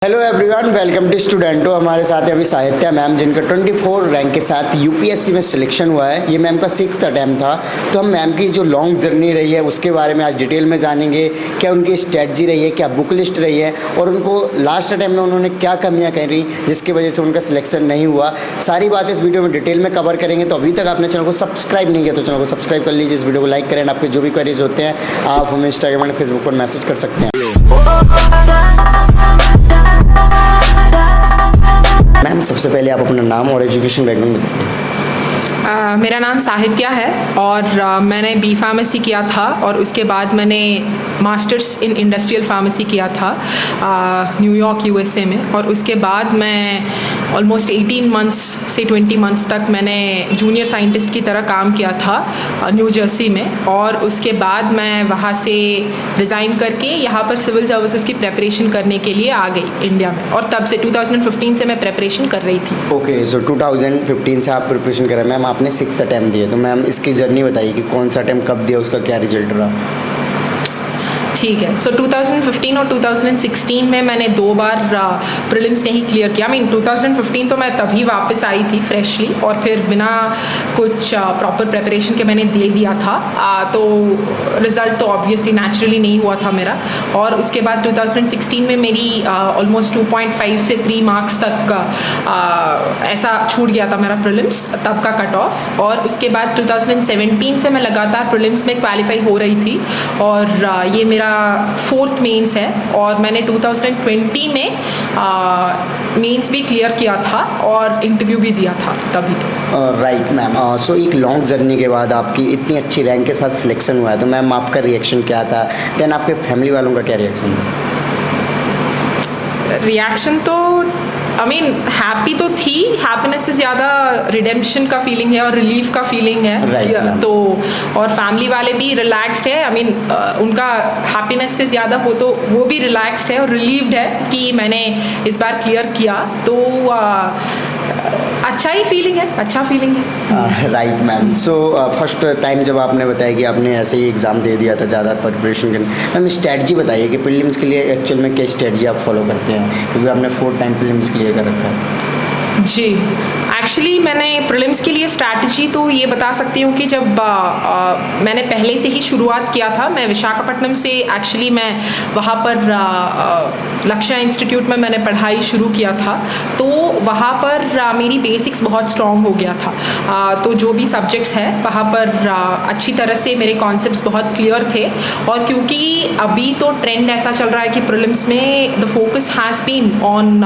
Hello everyone, welcome to स्टूडेंटो। हमारे साथ है अभी साहित्य मैम, जिनका 24 रैंक के साथ यूपीएससी में सिलेक्शन हुआ है। ये मैम का 6th अटैम्प्ट था। तो हम मैम की जो लॉन्ग जर्नी रही है उसके बारे में आज डिटेल में जानेंगे। क्या उनकी स्ट्रेटजी रही है, क्या बुक लिस्ट रही है, और उनको लास्ट अटैम्प्ट में उन्होंने क्या कमियाँ करी जिसकी वजह से उनका सिलेक्शन नहीं हुआ। सारी बातें इस वीडियो में डिटेल में कवर करेंगे। तो अभी तक आपने चैनल को सब्सक्राइब नहीं किया तो चैनल को सब्सक्राइब कर लीजिए, इस वीडियो को लाइक करें। आपके जो भी क्वेरीज होते हैं आप हमें इंस्टाग्राम और फेसबुक पर मैसेज कर सकते हैं। मैम, सबसे पहले आप अपना नाम और एजुकेशन बैकग्राउंड बताइए। मेरा नाम साहित्य है और मैंने बी फार्मेसी किया था और उसके बाद मैंने मास्टर्स इन इंडस्ट्रियल फार्मेसी किया था न्यूयॉर्क यूएसए में। और उसके बाद मैं ऑलमोस्ट 18 मंथ्स से 20 मंथ्स तक मैंने जूनियर साइंटिस्ट की तरह काम किया था न्यू जर्सी में। और उसके बाद मैं वहाँ से रिज़ाइन करके यहाँ पर सिविल सर्विसेज की प्रेपरेशन करने के लिए आ गई इंडिया में। और तब से 2015 से मैं प्रेपरेशन कर रही थी। ओके, सो 2015 से आप प्रिपरेशन कर रहे हैं। मैम, आपने 6th अटैम्प्ट दिया, तो मैम इसकी जर्नी बताइए कि कौन सा अटैम्प्ट कब दिया, उसका क्या रिजल्ट रहा। ठीक है। सो 2015 और 2016 में मैंने 2 बार प्रीलिम्स नहीं क्लियर किया। 2015 तो मैं तभी वापस आई थी फ्रेशली और फिर बिना कुछ प्रॉपर प्रेपरेशन के मैंने दे दिया था। तो रिज़ल्ट तो ऑब्वियसली नेचुरली नहीं हुआ था मेरा। और उसके बाद 2016 में मेरी ऑलमोस्ट 2.5 से 3 मार्क्स तक ऐसा छूट गया था मेरा प्रीलिम्स, तब का कट ऑफ। और उसके बाद 2017 से मैं लगातार प्रीलिम्स में क्वालिफाई हो रही थी और ये मेरा 4th मेंस है। और मैंने 2020 में मेंस भी क्लियर किया था और इंटरव्यू भी दिया था तभी। तो राइट मैम, सो एक लॉन्ग जर्नी के बाद आपकी इतनी अच्छी रैंक के साथ सिलेक्शन हुआ है, तो मैम आपका रिएक्शन क्या था? देन आपके फैमिली वालों का क्या रिएक्शन था? रिएक्शन तो हैप्पी तो थी। हैप्पीनेस से ज़्यादा रिडेम्पशन का फीलिंग है और रिलीफ का फीलिंग है। तो और फैमिली वाले भी रिलैक्स्ड है। उनका हैप्पीनेस से ज़्यादा वो भी रिलैक्स्ड है और रिलीव्ड है कि मैंने इस बार क्लियर किया। तो अच्छा ही फीलिंग है, अच्छा फीलिंग है। Right ma'am, so first time जब आपने बताया कि आपने ऐसे ही एग्ज़ाम दे दिया था ज़्यादा प्रिपरेशन करने, मैम स्ट्रेटजी बताइए कि प्रीलिम्स के लिए एक्चुअल में क्या स्ट्रेटजी आप फॉलो करते हैं, क्योंकि आपने 4 टाइम प्रीलिम्स क्लियर कर रखा है। जी, एक्चुअली मैंने प्रीलिम्स के लिए स्ट्रैटेजी तो ये बता सकती हूँ कि जब मैंने पहले से ही शुरुआत किया था। मैं विशाखापट्टनम से एक्चुअली मैं वहाँ पर लक्ष्य इंस्टीट्यूट में मैंने पढ़ाई शुरू किया था। तो वहाँ पर मेरी बेसिक्स बहुत स्ट्रॉन्ग हो गया था। तो जो भी सब्जेक्ट्स है वहाँ पर अच्छी तरह से मेरे कॉन्सेप्ट्स बहुत क्लियर थे। और क्योंकि अभी तो ट्रेंड ऐसा चल रहा है कि प्रीलिम्स में the focus has been on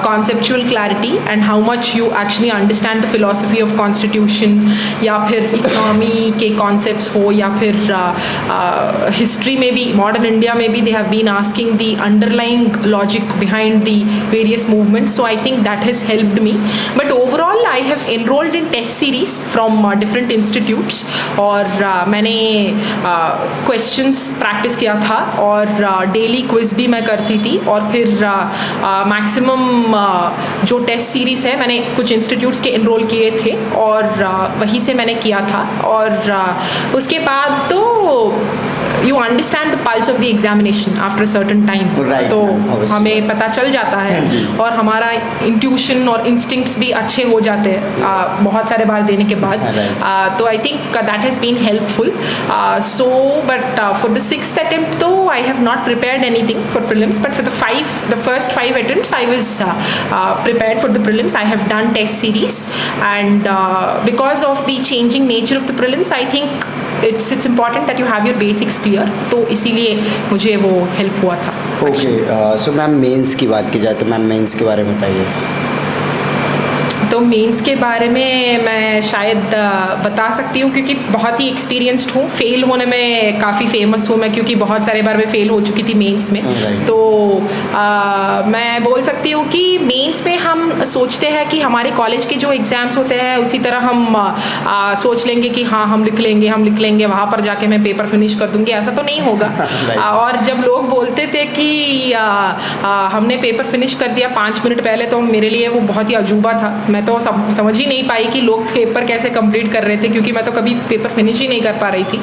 conceptual clarity and how much you actually understand the philosophy of constitution, या फिर इकोनॉमी के कॉन्सेप्ट्स हो, या फिर हिस्ट्री में भी मॉडर्न इंडिया में भी they have been asking the underlying logic behind the various movements. So I think that has helped me. But overall I have enrolled in test series from different institutes और मैंने questions practice किया था और daily quiz भी मैं करती थी। और फिर मैक्सिमम जो टेस्ट सीरीज़ है मैंने कुछ इंस्टीट्यूट्स के एनरोल किए थे और वहीं से मैंने किया था। और उसके बाद तो you understand the pulse of the examination after certain time. तो हमें पता चल जाता है और हमारा इंट्यूशन और इंस्टिंक्ट्स भी अच्छे हो जाते हैं बहुत सारे बार देने के बाद। तो I think that has been helpful. So but for the 6th attempt तो I have not prepared anything for prelims, but for the first 5 attempts I was prepared for the prelims. I have done test series and because of the changing nature of the prelims I think it's important that you have your basics clear. तो इसीलिए मुझे वो help हुआ था। Okay, so ma'am mains की बात की जाए तो मैम मेंस के बारे में बताइए। तो मेंस के बारे में मैं शायद बता सकती हूँ क्योंकि बहुत ही एक्सपीरियंस्ड हूँ। फेल होने में काफ़ी फेमस हूँ मैं, क्योंकि बहुत सारे बार मैं फेल हो चुकी थी मेंस में। तो मैं बोल सकती हूँ कि मेंस में हम सोचते हैं कि हमारे कॉलेज के जो एग्ज़ाम्स होते हैं उसी तरह हम सोच लेंगे कि हाँ हम लिख लेंगे वहाँ पर जाके मैं पेपर फिनिश कर दूँगी। ऐसा तो नहीं होगा। और जब लोग बोलते थे कि हमने पेपर फिनिश कर दिया 5 मिनट पहले, तो मेरे लिए वो बहुत ही अजूबा था। मैं तो समझ ही नहीं पाई कि लोग पेपर कैसे कंप्लीट कर रहे थे, क्योंकि मैं तो कभी पेपर फिनिश ही नहीं कर पा रही थी।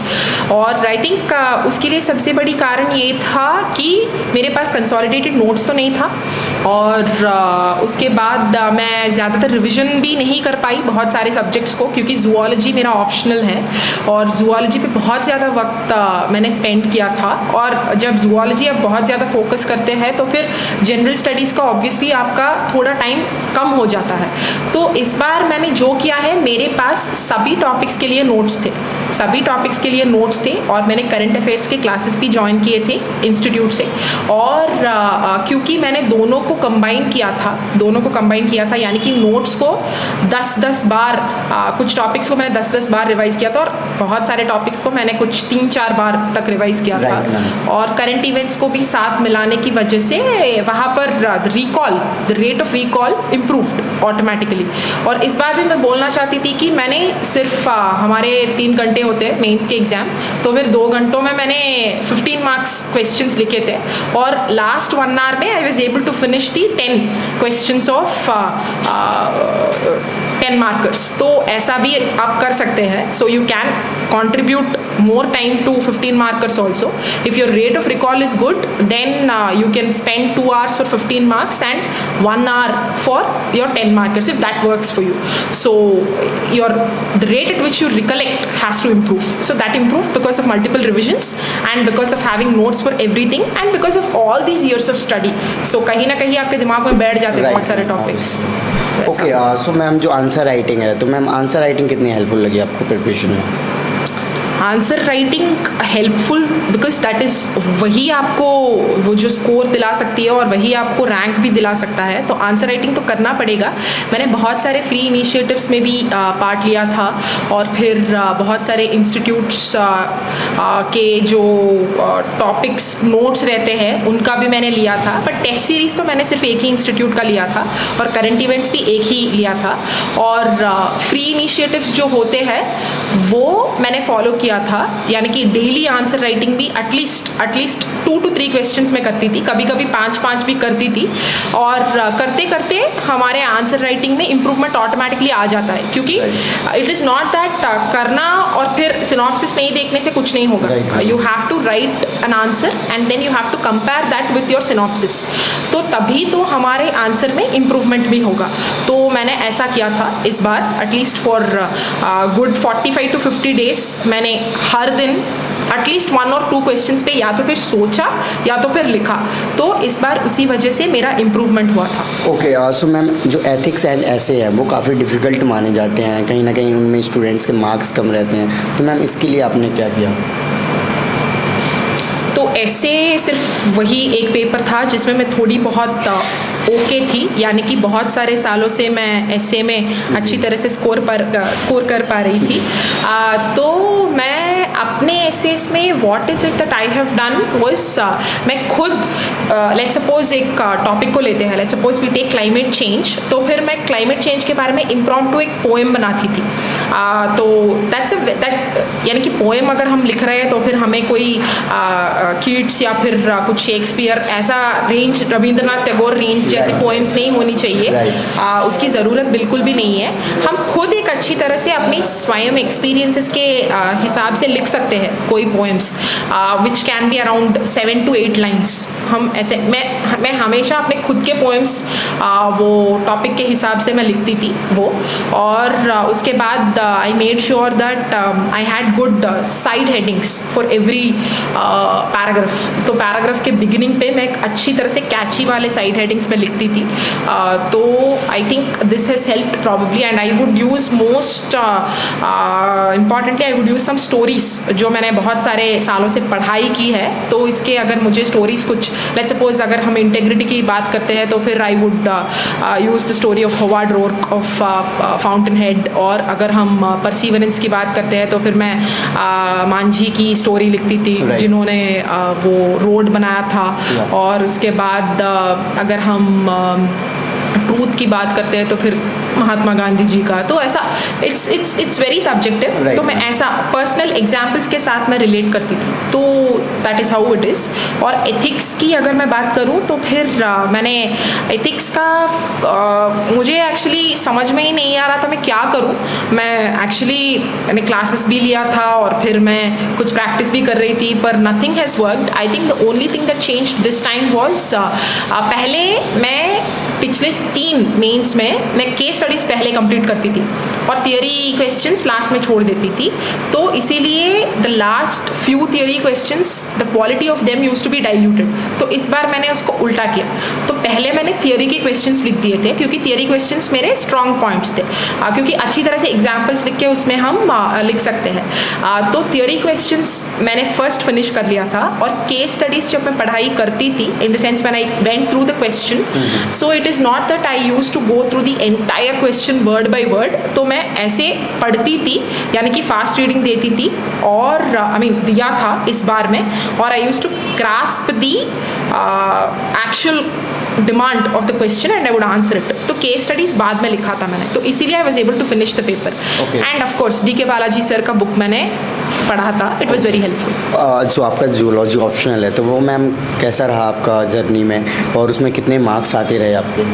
और आई थिंक उसके लिए सबसे बड़ी कारण ये था कि मेरे पास कंसोलिडेटेड नोट्स तो नहीं था, और उसके बाद मैं ज़्यादातर रिविज़न भी नहीं कर पाई बहुत सारे सब्जेक्ट्स को, क्योंकि जूलॉजी मेरा ऑप्शनल है और जूलॉजी पे बहुत ज़्यादा वक्त मैंने स्पेंड किया था। और जब जूलॉजी आप बहुत ज़्यादा फोकस करते हैं तो फिर जनरल स्टडीज़ का ऑब्वियसली आपका थोड़ा टाइम कम हो जाता है। तो इस बार मैंने जो किया है, मेरे पास सभी टॉपिक्स के लिए नोट्स थे, और मैंने करंट अफेयर्स के क्लासेस भी ज्वाइन किए थे इंस्टीट्यूट से। और क्योंकि मैंने दोनों को कंबाइन किया था, यानी कि नोट्स को 10-10 बार, कुछ टॉपिक्स को मैंने 10-10 बार रिवाइज किया था, और बहुत सारे टॉपिक्स को मैंने कुछ 3-4 बार तक रिवाइज किया था। और करंट इवेंट्स को भी साथ मिलाने की वजह से वहाँ पर the rate of recall improved automatically. और इस बार भी मैं बोलना चाहती थी कि मैंने सिर्फ हमारे 3 घंटे होते हैं मेंस के एग्जाम, तो फिर 2 घंटों में मैंने 15 मार्क्स क्वेश्चंस लिखे थे, और लास्ट 1 आवर में I was able to finish the 10 questions of 10 markers. तो ऐसा भी आप कर सकते हैं, so you can contribute more time to 15 markers also. If your rate of recall is good, then you can spend 2 hours for 15 marks and 1 hour for your 10 markers, if that works for you. So the rate at which you recollect has to improve. So that improved because of multiple revisions and because of having notes for everything and because of all these years of study. So कहीं ना कहीं आपके दिमाग में बैठ जाते हैं बहुत सारे टॉपिक्स। ओके, सो मैम जो आंसर राइटिंग है, तो मैम आंसर राइटिंग कितनी हेल्पफुल लगी आपको प्रिपरेशन में? Answer writing helpful because that is वही आपको वो जो स्कोर दिला सकती है और वही आपको रैंक भी दिला सकता है। तो आंसर राइटिंग तो करना पड़ेगा। मैंने बहुत सारे फ्री इनिशिएटिव्स में भी पार्ट लिया था, और फिर बहुत सारे इंस्टीट्यूट्स के जो टॉपिक्स नोट्स रहते हैं उनका भी मैंने लिया था। बट टेस्ट सीरीज़ तो मैंने सिर्फ एक ही इंस्टीट्यूट का लिया था, और करंट इवेंट्स भी एक ही लिया था। और फ्री इनिशिएटिव्स जो होते हैं वो मैंने फॉलो किया था, यानी कि डेली आंसर राइटिंग भी एटलीस्ट 2 to 3 क्वेश्चंस में करती थी, कभी कभी 5 भी करती थी। और करते करते हमारे आंसर राइटिंग में इम्प्रूवमेंट ऑटोमेटिकली आ जाता है, क्योंकि इट इज़ नॉट दैट करना और फिर सिनॉप्सिस नहीं देखने से कुछ नहीं होगा। You have to write an answer and then you have to compare that with your synopsis, तो तभी तो हमारे आंसर में इम्प्रूवमेंट भी होगा। तो मैंने ऐसा किया था इस बार, at least for good 45 to 50 days मैंने हर दिन एटलीस्ट 1 or 2 क्वेश्चंस पे या तो फिर सोचा या तो फिर लिखा। तो इस बार उसी वजह से मेरा इम्प्रूवमेंट हुआ था। ओके, सो मैम जो एथिक्स एंड ऐसे हैं वो काफ़ी डिफ़िकल्ट माने जाते हैं, कहीं ना कहीं उनमें स्टूडेंट्स के मार्क्स कम रहते हैं, तो मैम इसके लिए आपने क्या किया? तो ऐसे सिर्फ वही एक पेपर था जिसमें मैं थोड़ी बहुत ओके थी, यानी कि बहुत सारे सालों से मैं ऐसे में अच्छी तरह से स्कोर कर पा रही थी। तो मैं अपने एसेस में what is it that I have done was, मैं खुद लेट्स सपोज एक टॉपिक को लेते हैं, let's suppose we take climate change, तो फिर मैं क्लाइमेट चेंज के बारे में इम्प्रॉम्प्टू एक पोएम बनाती थी। तो दैट यानी कि पोएम अगर हम लिख रहे हैं तो फिर हमें कोई कीट्स या फिर कुछ शेक्सपियर ऐसा रेंज, रविंद्रनाथ टैगोर रेंज जैसे पोएम्स नहीं होनी चाहिए, उसकी ज़रूरत बिल्कुल भी नहीं है। हम खुद एक अच्छी तरह से अपनी स्वयं एक्सपीरियंसेस के हिसाब से लिख सकते हैं कोई poems which can be around 7 to 8 lines. हम ऐसे मैं हमेशा अपने खुद के पोएम्स वो टॉपिक के हिसाब से मैं लिखती थी वो। और उसके बाद I made sure that I had good side headings for every paragraph. तो पैराग्राफ के बिगिनिंग पे मैं एक अच्छी तरह से कैची वाले साइड हेडिंग्स में लिखती थी। तो I think this has helped probably, and I would use most importantly I would use some stories जो मैंने बहुत सारे सालों से पढ़ाई की है। तो इसके अगर मुझे स्टोरीज कुछ, लेट्स सपोज अगर हम इंटेग्रिटी की बात करते हैं तो फिर आई would use the story of Howard Roark of fountain head, और अगर हम परसीवरेंस की बात करते हैं तो फिर मैं मांझी की स्टोरी लिखती थी जिन्होंने वो रोड बनाया था। और उसके बाद अगर हम ट्रूथ की बात करते हैं तो फिर महात्मा गांधी जी का, तो ऐसा इट्स वेरी सब्जेक्टिव। Right. तो मैं ऐसा पर्सनल एग्जाम्पल्स के साथ मैं रिलेट करती थी, तो that is how it is. और एथिक्स की अगर मैं बात करूँ तो फिर मैंने एथिक्स का मुझे एक्चुअली समझ में ही नहीं आ रहा था मैं क्या करूँ। मैंने क्लासेस भी लिया था और फिर मैं कुछ प्रैक्टिस भी कर रही थी, पर nothing has worked. I think the only thing that changed this time was, पहले मैं पिछले 3 मेंस में मैं केस स्टडीज़ पहले कंप्लीट करती थी और थियरी क्वेश्चंस लास्ट में छोड़ देती थी, तो इसीलिए the last few theory questions the quality of them used to be diluted. तो इस बार मैंने उसको उल्टा किया, तो पहले मैंने थियरी के क्वेश्चंस लिख दिए थे क्योंकि थियरी क्वेश्चंस मेरे स्ट्रॉन्ग पॉइंट्स थे, क्योंकि अच्छी तरह से एग्जाम्पल्स लिख के उसमें हम लिख सकते हैं। तो थियरी क्वेश्चंस मैंने फर्स्ट फिनिश कर लिया था, और केस स्टडीज़ जब मैं पढ़ाई करती थी, in the sense when I went through the question, so it is not that I used to go through the entire question word by word, तो मैं ऐसे पढ़ती थी, यानी कि फास्ट रीडिंग देती थी, और दिया था इस बार में, और I used to grasp the actual demand of the question and I would answer it. तो केस स्टडीज बाद में लिखा था मैंने, तो इसीलिए I was able to finish the paper. And of course D K Balaji sir का बुक मैंने पढ़ा था, इट वॉज वेरी हेल्पफुल। जो आपका जूलॉजी ऑप्शनल है, तो वो मैम कैसा रहा आपका जर्नी में, और उसमें कितने मार्क्स आते रहे आपके?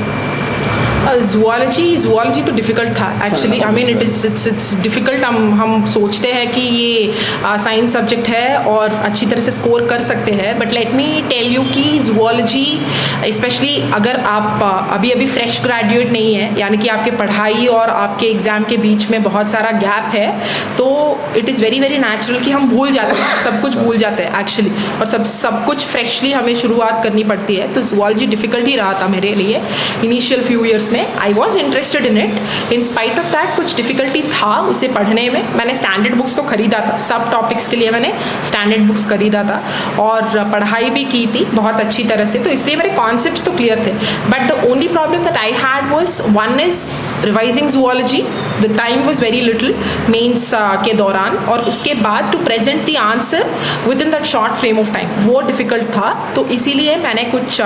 ज़ुआलॉजी तो डिफ़िकल्ट था एक्चुअली। It's difficult. हम सोचते हैं कि ये साइंस सब्जेक्ट है और अच्छी तरह से स्कोर कर सकते हैं, but let me tell you कि ज़ुआलॉजी स्पेशली अगर आप अभी फ्रेश ग्रेजुएट नहीं है, यानी कि आपके पढ़ाई और आपके एग्ज़ाम के बीच में बहुत सारा गैप है, तो it is very very natural कि हम भूल जाते हैं, सब कुछ भूल जाते हैं एक्चुअली, और सब कुछ फ्रेशली हमें शुरुआत करनी पड़ती है। तो ज़ुआलॉजी डिफ़िकल्ट ही रहा था मेरे लिए इनिशियल फ्यू ईयर्स में। I was interested in it, in spite of that कुछ डिफिकल्टी था उसे पढ़ने में। मैंने स्टैंडर्ड बुक्स तो खरीदा था, सब टॉपिक्स के लिए मैंने स्टैंडर्ड बुक्स खरीदा था और पढ़ाई भी की थी बहुत अच्छी तरह से, तो इसलिए मेरे कॉन्सेप्ट्स तो क्लियर थे। But the only problem that I had was, one is revising zoology, the time was very little mains के दौरान, और उसके बाद to present the answer within that short frame of time, वो difficult था। तो इसीलिए मैंने कुछ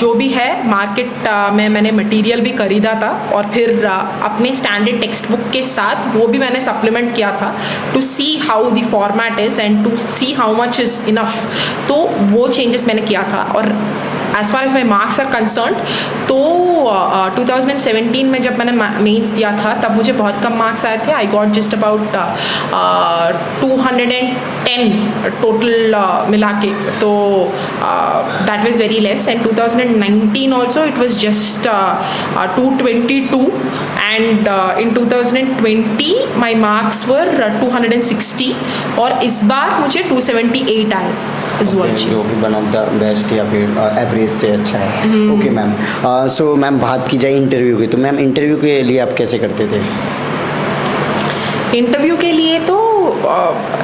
जो भी है मार्केट में मैंने मटेरियल भी खरीदा था, और फिर अपने स्टैंडर्ड टेक्स्ट बुक के साथ वो भी मैंने सप्लीमेंट किया था to see how the format is and to see how much is enough. तो वो चेंजेस मैंने किया था। और as far as my marks are concerned, तो 2017 में जब मैंने मेंस दिया था तब मुझे बहुत कम मार्क्स आए थे। I got just about 210 total मिला के, तो that was very less. And 2019 also it was just 222, and in 2020 my marks वर 260, और इस बार मुझे 278 आए ज़ुआलॉजी, जो कि वन ऑफ द बेस्ट या फिर एवरेज से अच्छा है। ओके मैम, सो मैम बात की जाए इंटरव्यू की, तो मैम इंटरव्यू के लिए आप कैसे करते थे? इंटरव्यू के लिए तो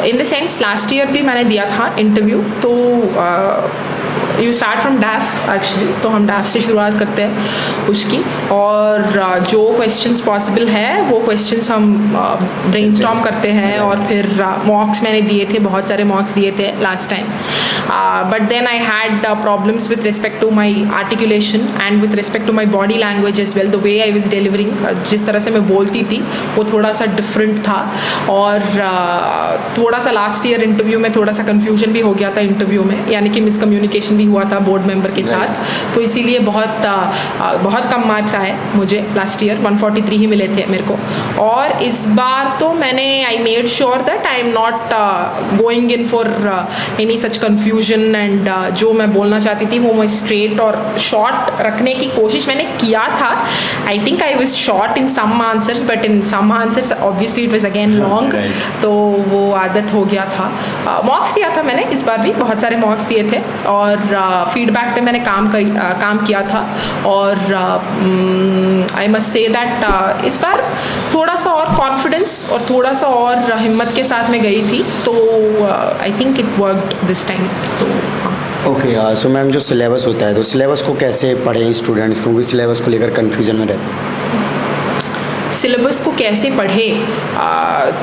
इन द सेंस लास्ट ईयर भी मैंने दिया था इंटरव्यू, तो यू स्टार्ट फ्रॉम डैफ एक्चुअली, तो हम डैफ से शुरुआत करते हैं उसकी, और जो क्वेश्चंस पॉसिबल है वो क्वेश्चंस हम ब्रेनस्टॉर्म करते हैं, और फिर मॉक्स मैंने दिए थे, बहुत सारे मॉक्स दिए थे last time, but then I had problems with respect to my articulation and with respect to my body language as well. The way I was delivering, जिस तरह से मैं बोलती थी वो थोड़ा सा डिफरेंट था, और थोड़ा सा लास्ट ईयर इंटरव्यू में थोड़ा सा कन्फ्यूजन भी हो गया था इंटरव्यू में, यानी कि मिसकम्युनिकेशन भी हुआ था बोर्ड मेंबर के साथ, तो इसीलिए बहुत कम मार्क्स आए मुझे लास्ट ईयर, 143 ही मिले थे मेरे को। और इस बार तो मैंने I made sure that I am not going in for any such confusion, and जो मैं बोलना चाहती थी वो मैं स्ट्रेट और शॉर्ट रखने की कोशिश मैंने किया था। I think I was short in some answers, but in some answers obviously it was again long, तो वो आदत हो गया था। मॉक्स दिया था मैंने इस बार भी, बहुत सारे मॉक्स दिए थे, और फीडबैक पे मैंने काम किया था, और आई मस्ट से दैट इस बार थोड़ा सा और कॉन्फिडेंस और थोड़ा सा और हिम्मत के साथ मैं गई थी, तो I think it worked this time. तो ओके, सो मैम जो सिलेबस होता है, तो सिलेबस को कैसे पढ़ें स्टूडेंट्स, क्योंकि सिलेबस को लेकर कन्फ्यूजन में रहते हैं? सिलेबस को कैसे पढ़े,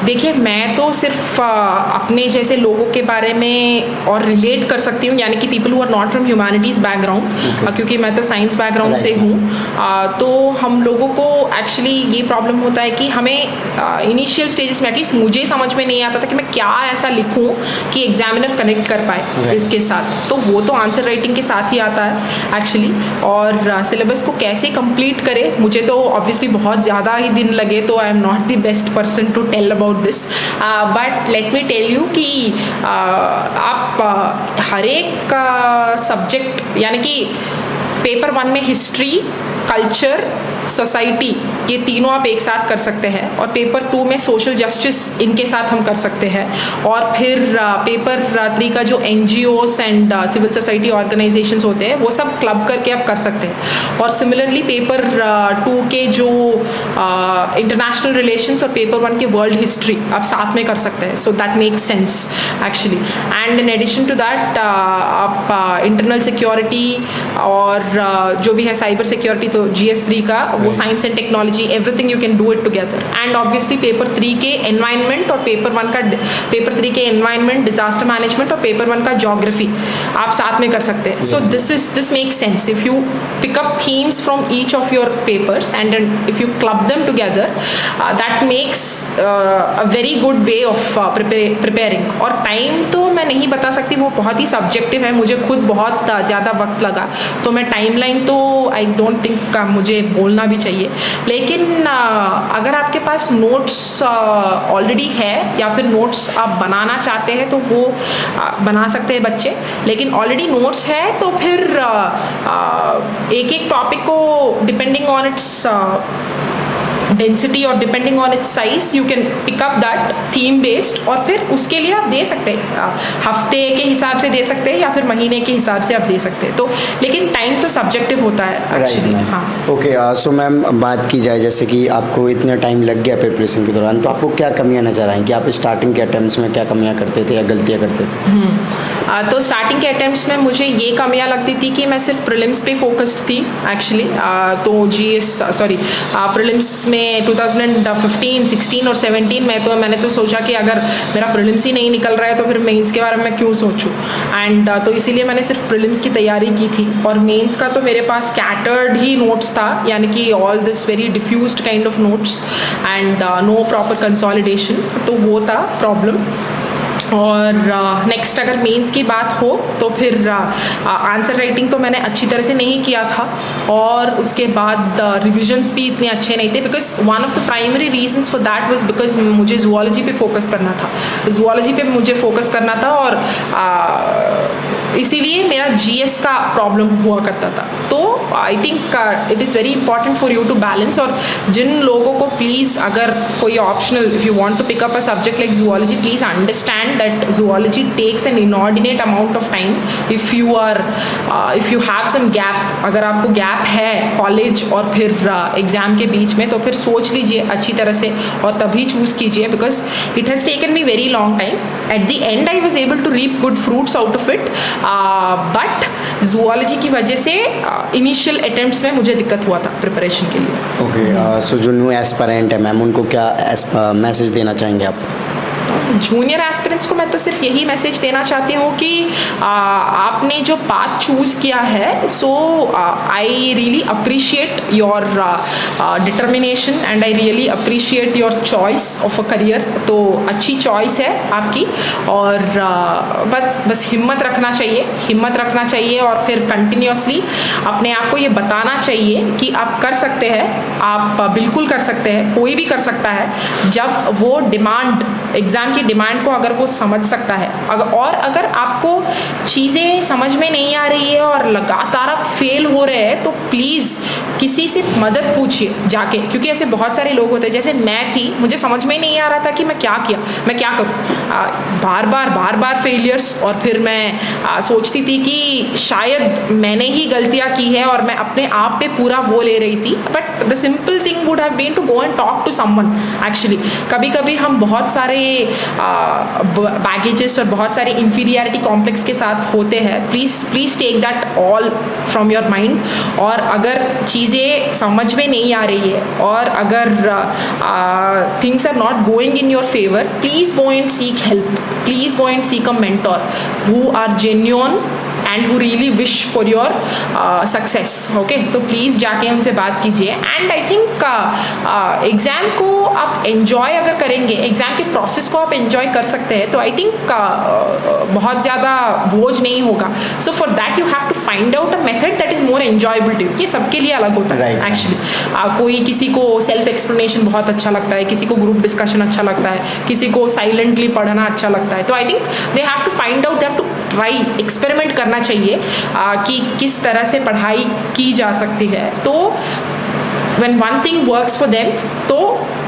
देखिए मैं तो सिर्फ अपने जैसे लोगों के बारे में और रिलेट कर सकती हूँ, यानी कि people who are not from humanities background, क्योंकि मैं तो साइंस बैकग्राउंड से हूँ। तो हम लोगों को एक्चुअली ये प्रॉब्लम होता है कि हमें इनिशियल स्टेजेस में एटलीस्ट मुझे समझ में नहीं आता था कि मैं क्या ऐसा लिखूँ कि एग्जामिनर कनेक्ट कर पाए इसके साथ। तो वो तो आंसर राइटिंग के साथ ही आता है एक्चुअली, और सिलेबस को कैसे कंप्लीट करे, मुझे तो ऑब्वियसली बहुत ज़्यादा ही दिन लगे, तो I am not the best person to tell about this, but let me tell you कि आप हर एक सब्जेक्ट, यानी कि पेपर 1 में हिस्ट्री, कल्चर, सोसाइटी, ये तीनों आप एक साथ कर सकते हैं, और पेपर 2 में सोशल जस्टिस इनके साथ हम कर सकते हैं, और फिर पेपर 3 का जो NGOs and civil society organisations होते हैं वो सब क्लब करके आप कर सकते हैं। और सिमिलरली पेपर 2 के जो इंटरनेशनल रिलेशंस और पेपर 1 के वर्ल्ड हिस्ट्री आप साथ में कर सकते हैं, so that makes sense actually. And in addition to that आप इंटरनल सिक्योरिटी और जो भी है साइबर सिक्योरिटी, तो GS3 का वो science and technology, everything you can do it together. And obviously paper 3 के एनवायरनमेंट और पेपर 3 के एनवायरनमेंट, डिजास्टर मैनेजमेंट और पेपर 1 का ज्योग्राफी आप साथ में कर सकते हैं। So this makes sense if you pick up themes from each of your papers and if you club them together, that makes a very good way of preparing. और time तो मैं नहीं बता सकती, वो बहुत ही सब्जेक्टिव है, मुझे खुद बहुत ज़्यादा वक्त लगा, तो मैं टाइमलाइन तो आई डोंट थिंक मुझे बोलना भी चाहिए। लेकिन अगर आपके पास नोट्स ऑलरेडी है या फिर नोट्स आप बनाना चाहते हैं तो वो बना सकते हैं बच्चे, लेकिन ऑलरेडी नोट्स है तो फिर एक एक टॉपिक को डिपेंडिंग ऑन इट्स डेंसिटी और depending on its size you can pick up that theme based, और फिर उसके लिए आप दे सकते हैं, हफ्ते के हिसाब से दे सकते हैं या फिर महीने के हिसाब से आप दे सकते हैं। तो लेकिन टाइम तो सब्जेक्टिव होता है एक्चुअली। हाँ, ओके। सो मैम, बात की जाए जैसे कि आपको इतना टाइम लग गया प्रिपरेशन के दौरान, तो आपको क्या कमियां नजर आई कि आप स्टार्टिंग के अटेम्प्ट्स में क्या कमियां करते थे या गलतियां करते थे? तो स्टार्टिंग के अटेम्प्ट्स में मुझे ये कमियां लगती थी कि मैं सिर्फ प्रीलिम्स पे फोकस्ड थी एक्चुअली। तो प्रीलिम्स में 2015, 16 और 17 में तो मैंने तो सोचा कि अगर मेरा प्रीलिम्स ही नहीं निकल रहा है तो फिर मेंस के बारे में क्यों सोचूं, एंड तो इसीलिए मैंने सिर्फ प्रीलिम्स की तैयारी की थी। और मेंस का तो मेरे पास स्कैटर्ड ही नोट्स था, यानी कि all this very diffused kind of notes and no proper consolidation, तो वो था प्रॉब्लम। और नेक्स्ट अगर मेंस की बात हो तो फिर आंसर राइटिंग तो मैंने अच्छी तरह से नहीं किया था, और उसके बाद रिविजन्स भी इतने अच्छे नहीं थे, because one of the primary reasons for that was because मुझे जूलॉजी पे फोकस करना था, जूलॉजी पे मुझे फोकस करना था, और इसीलिए मेरा GS का प्रॉब्लम हुआ करता था। तो I think it is very important for you to balance. और जिन लोगों को प्लीज़, अगर कोई optional, if you want to pick up a subject like zoology, please understand that zoology takes an inordinate amount of time if you have some gap, अगर आपको gap है college और फिर एग्ज़ाम के बीच में, तो फिर सोच लीजिए अच्छी तरह से और तभी चूज़ कीजिए, because it has taken me very long time. At the end I was able to reap good fruits out of it, but zoology की वजह से इनिशियल अटेम्प्ट्स में मुझे दिक्कत हुआ था प्रिपरेशन के लिए। ओके। सो जो न्यू एस्पायरेंट है मैम, उनको क्या मैसेज देना चाहेंगे आप? जूनियर एस्पिरेंट्स को मैं तो सिर्फ यही मैसेज देना चाहती हूँ कि आपने जो पाथ चूज़ किया है, so I really appreciate your determination and I really appreciate your choice of a career. तो अच्छी चॉइस है आपकी, और बस हिम्मत रखना चाहिए, और फिर कंटिन्यूसली अपने आप को ये बताना चाहिए कि आप कर सकते हैं, आप बिल्कुल कर सकते हैं, कोई भी कर सकता है, जब वो डिमांड, एग्ज़ाम की डिमांड को अगर वो समझ सकता है। अगर आपको चीज़ें समझ में नहीं आ रही है और लगातार आप फेल हो रहे हैं, तो प्लीज़ किसी से मदद पूछिए जाके, क्योंकि ऐसे बहुत सारे लोग होते हैं, जैसे मैं थी, मुझे समझ में नहीं आ रहा था कि मैं क्या करूँ, बार बार फेलियर्स, और फिर मैं सोचती थी कि शायद मैंने ही गलतियाँ की है और मैं अपने आप पे पूरा वो ले रही थी। But the simple thing would have been to go and talk to someone actually. कभी कभी हम बहुत सारे बैगेजेस और बहुत सारे इंफीरियरिटी कॉम्प्लेक्स के साथ होते हैं, please take that all from your mind. और अगर चीज़ें समझ में नहीं आ रही है और अगर things are not going in your favour, please go and seek help, please go and seek a mentor who are genuine and who really wish for your success, okay? तो प्लीज़ जाके उनसे बात कीजिए। एंड आई थिंक एग्ज़ाम को आप enjoy अगर करेंगे, exam के प्रोसेस को आप एन्जॉय कर सकते हैं, तो आई थिंक बहुत ज़्यादा बोझ नहीं होगा। So for that you have to find out a method that is more enjoyable to you. ये सबके लिए अलग होता है एक्चुअली। कोई किसी को सेल्फ एक्सप्लेनेशन बहुत अच्छा लगता है, किसी को ग्रुप डिस्कशन अच्छा लगता है, किसी को साइलेंटली पढ़ना अच्छा लगता है। तो I think they have to find out, they have to try, experiment करना चाहिए कि किस तरह से पढ़ाई की जा सकती है। तो when one thing works for them, तो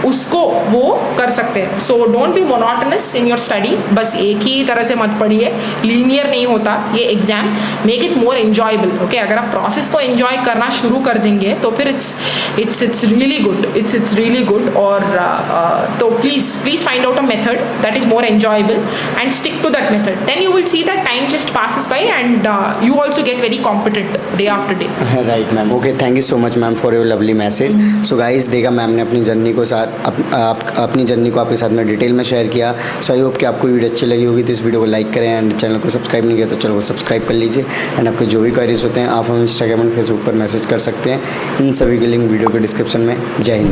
उसको वो कर सकते हैं। So don't be monotonous in your study, बस एक ही तरह से मत पढ़िए, लीनियर नहीं होता ये exam, make it more enjoyable, okay? अगर आप प्रोसेस को एन्जॉय करना शुरू कर देंगे तो फिर it's really good, it's really good. और तो please find out a method that is more enjoyable and stick to that method, then you will see that time just passes by and you also get very competent day after day. Right ma'am, okay, thank you so much ma'am for your lovely message. So guys, देखा ma'am ने अपनी journey को अपनी journey को आपके साथ में detail में शेयर किया। सो आई होप कि आपको वीडियो अच्छी लगी होगी, तो इस वीडियो को लाइक करें एंड चैनल को सब्सक्राइब नहीं किया तो चैनल को सब्सक्राइब कर लीजिए। एंड आपके जो भी क्वेरीज होते हैं आप हमें इंस्टाग्राम और फेसबुक पर मैसेज कर सकते हैं। इन सभी के लिंक वीडियो के डिस्क्रिप्शन में। जय हिंद।